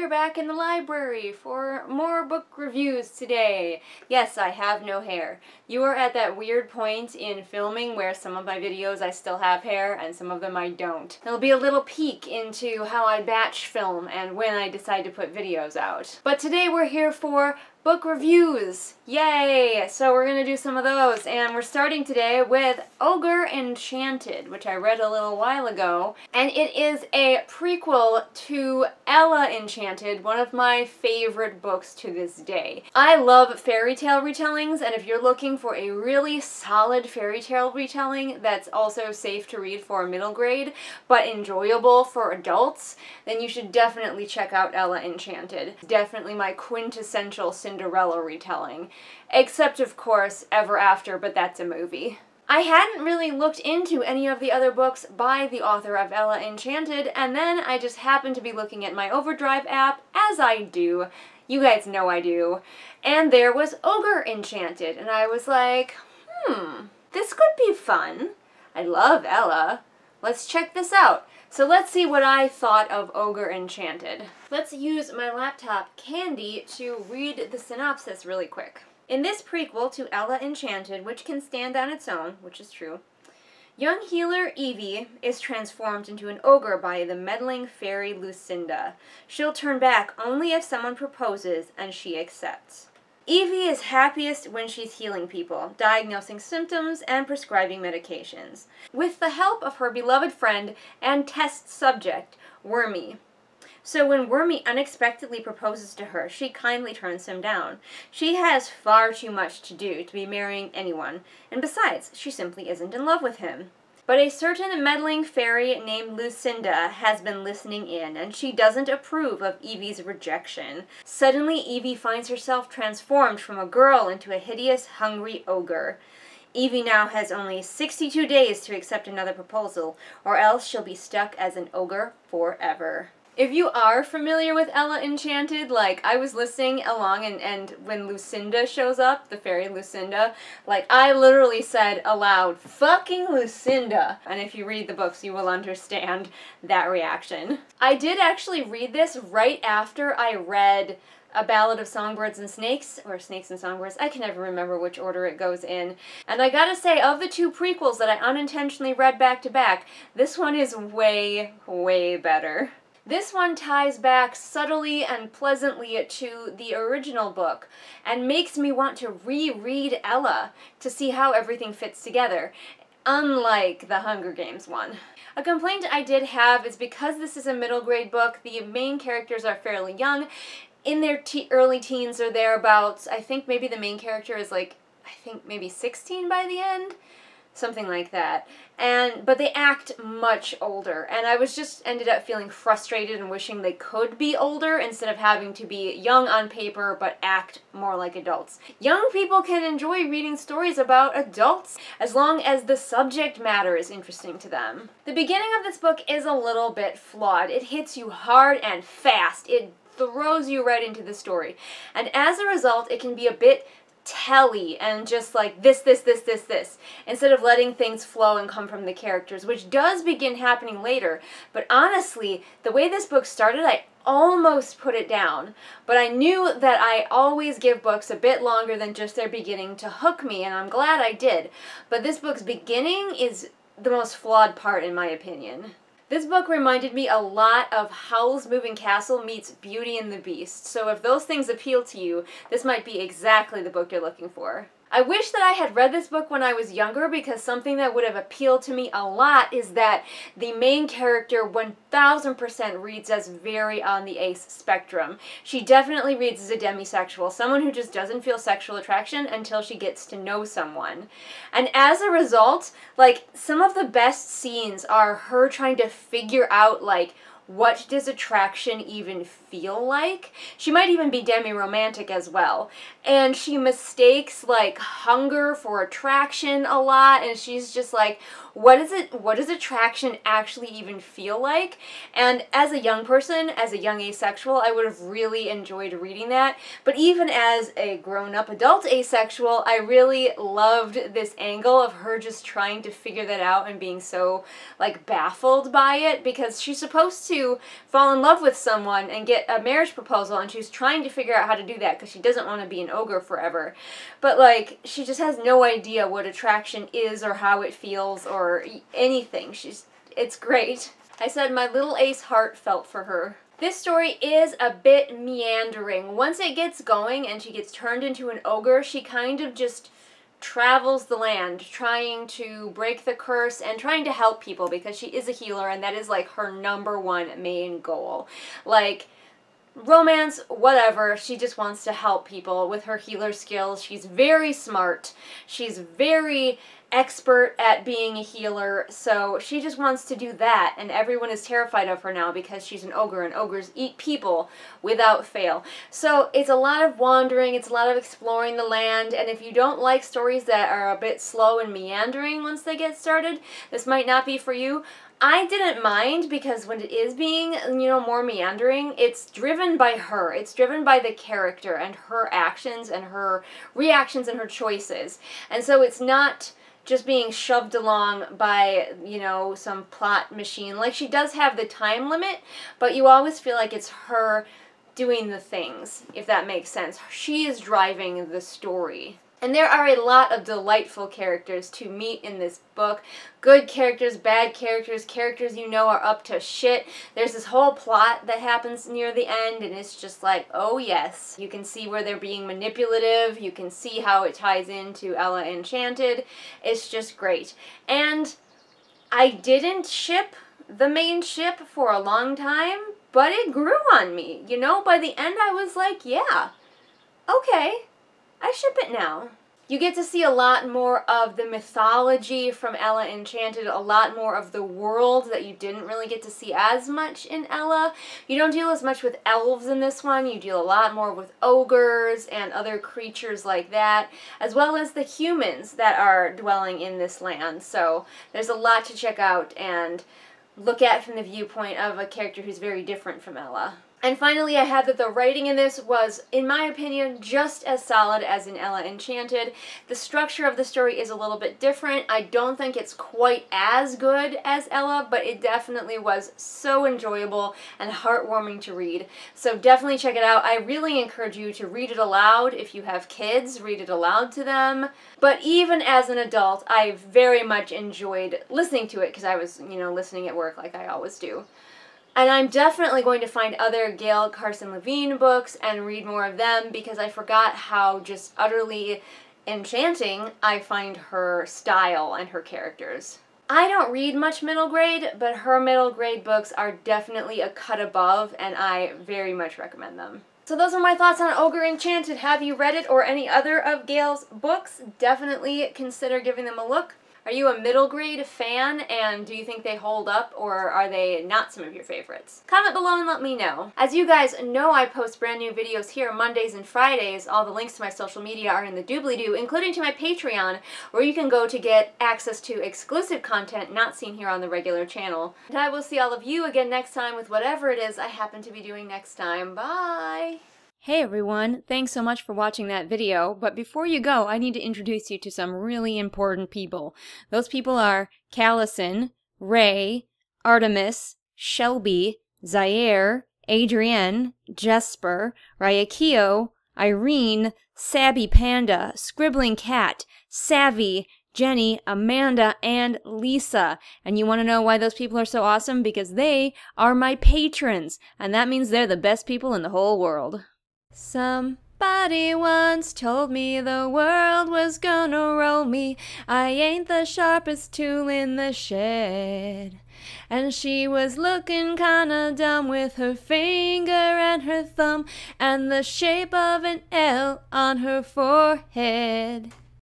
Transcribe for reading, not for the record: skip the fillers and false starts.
we're back in the library for more book reviews today. Yes, I have no hair. You are at that weird point in filming where some of my videos I still have hair and some of them I don't. There'll be a little peek into how I batch film and when I decide to put videos out. But today we're here for book reviews! Yay! So we're gonna do some of those, and we're starting today with Ogre Enchanted, which I read a little while ago, and it is a prequel to Ella Enchanted, one of my favorite books to this day. I love fairy tale retellings, and if you're looking for a really solid fairy tale retelling that's also safe to read for a middle grade, but enjoyable for adults, then you should definitely check out Ella Enchanted. Definitely my quintessential Cinderella retelling. Except, of course, Ever After, but that's a movie. I hadn't really looked into any of the other books by the author of Ella Enchanted, and then I just happened to be looking at my Overdrive app, as I do. You guys know I do. And there was Ogre Enchanted, and I was like, this could be fun. I love Ella. Let's check this out. So let's see what I thought of Ogre Enchanted. Let's use my laptop Candy to read the synopsis really quick. In this prequel to Ella Enchanted, which can stand on its own, which is true, young healer Evie is transformed into an ogre by the meddling fairy Lucinda. She'll turn back only if someone proposes and she accepts. Evie is happiest when she's healing people, diagnosing symptoms, and prescribing medications, with the help of her beloved friend and test subject, Wormy. So when Wormy unexpectedly proposes to her, she kindly turns him down. She has far too much to do to be marrying anyone, and besides, she simply isn't in love with him. But a certain meddling fairy named Lucinda has been listening in, and she doesn't approve of Evie's rejection. Suddenly, Evie finds herself transformed from a girl into a hideous, hungry ogre. Evie now has only 62 days to accept another proposal, or else she'll be stuck as an ogre forever. If you are familiar with Ella Enchanted, like, I was listening along and when Lucinda shows up, the fairy Lucinda, like, I literally said aloud, fucking Lucinda! And if you read the books, you will understand that reaction. I did actually read this right after I read A Ballad of Songbirds and Snakes, or Snakes and Songbirds, I can never remember which order it goes in. And I gotta say, of the two prequels that I unintentionally read back to back, this one is way, way better. This one ties back subtly and pleasantly to the original book and makes me want to reread Ella to see how everything fits together, unlike the Hunger Games one. A complaint I did have is because this is a middle grade book, the main characters are fairly young, in their early teens or thereabouts. I think maybe the main character is like, I think maybe 16 by the end? Something like that. But they act much older, and I was just ended up feeling frustrated and wishing they could be older instead of having to be young on paper but act more like adults. Young people can enjoy reading stories about adults as long as the subject matter is interesting to them. The beginning of this book is a little bit flawed. It hits you hard and fast. It throws you right into the story. And as a result, it can be a bit telly and just like this, instead of letting things flow and come from the characters, which does begin happening later. But honestly, the way this book started, I almost put it down. But I knew that I always give books a bit longer than just their beginning to hook me, and I'm glad I did. But this book's beginning is the most flawed part in my opinion. This book reminded me a lot of Howl's Moving Castle meets Beauty and the Beast, so if those things appeal to you, this might be exactly the book you're looking for. I wish that I had read this book when I was younger, because something that would have appealed to me a lot is that the main character 1000% reads as very on the ace spectrum. She definitely reads as a demisexual, someone who just doesn't feel sexual attraction until she gets to know someone. And as a result, like, some of the best scenes are her trying to figure out, like, what does attraction even feel like? She might even be demi-romantic as well. And she mistakes, like, hunger for attraction a lot, and she's just like, what does attraction actually even feel like? And as a young person, as a young asexual, I would have really enjoyed reading that. But even as a grown-up adult asexual, I really loved this angle of her just trying to figure that out and being so, like, baffled by it, because she's supposed to fall in love with someone and get a marriage proposal, and she's trying to figure out how to do that because she doesn't want to be an ogre forever. But, like, she just has no idea what attraction is or how it feels or anything. It's great. I said my little ace heart felt for her. This story is a bit meandering. Once it gets going and she gets turned into an ogre, she kind of just travels the land trying to break the curse and trying to help people, because she is a healer and that is like her #1 main goal. Like, romance, whatever, she just wants to help people with her healer skills. She's very smart. She's very expert at being a healer, so she just wants to do that, and everyone is terrified of her now because she's an ogre, and ogres eat people without fail. So it's a lot of wandering, it's a lot of exploring the land, and if you don't like stories that are a bit slow and meandering once they get started, this might not be for you. I didn't mind, because when it is being, more meandering, it's driven by her. It's driven by the character and her actions and her reactions and her choices. And so it's not just being shoved along by, some plot machine. Like, she does have the time limit, but you always feel like it's her doing the things, if that makes sense. She is driving the story. And there are a lot of delightful characters to meet in this book. Good characters, bad characters, characters are up to shit. There's this whole plot that happens near the end, and it's just like, oh yes. You can see where they're being manipulative. You can see how it ties into Ella Enchanted. It's just great. And I didn't ship the main ship for a long time, but it grew on me. By the end I was like, yeah, okay, I ship it now. You get to see a lot more of the mythology from Ella Enchanted, a lot more of the world that you didn't really get to see as much in Ella. You don't deal as much with elves in this one. You deal a lot more with ogres and other creatures like that, as well as the humans that are dwelling in this land. So there's a lot to check out and look at from the viewpoint of a character who's very different from Ella. And finally, I had that the writing in this was, in my opinion, just as solid as in Ella Enchanted. The structure of the story is a little bit different. I don't think it's quite as good as Ella, but it definitely was so enjoyable and heartwarming to read. So definitely check it out. I really encourage you to read it aloud. If you have kids, read it aloud to them. But even as an adult, I very much enjoyed listening to it, because I was, listening at work like I always do. And I'm definitely going to find other Gail Carson Levine books and read more of them, because I forgot how just utterly enchanting I find her style and her characters. I don't read much middle grade, but her middle grade books are definitely a cut above, and I very much recommend them. So those are my thoughts on Ogre Enchanted. Have you read it or any other of Gail's books? Definitely consider giving them a look. Are you a middle grade fan, and do you think they hold up, or are they not some of your favorites? Comment below and let me know. As you guys know, I post brand new videos here Mondays and Fridays. All the links to my social media are in the doobly-doo, including to my Patreon, where you can go to get access to exclusive content not seen here on the regular channel. And I will see all of you again next time with whatever it is I happen to be doing next time. Bye! Hey everyone, thanks so much for watching that video, but before you go, I need to introduce you to some really important people. Those people are Callison, Ray, Artemis, Shelby, Zaire, Adrienne, Jesper, Ryakio, Irene, Sabby Panda, Scribbling Cat, Savvy, Jenny, Amanda, and Lisa. And you want to know why those people are so awesome? Because they are my patrons, and that means they're the best people in the whole world. Somebody once told me the world was gonna roll me. I ain't the sharpest tool in the shed. And she was looking kinda dumb with her finger and her thumb and the shape of an L on her forehead.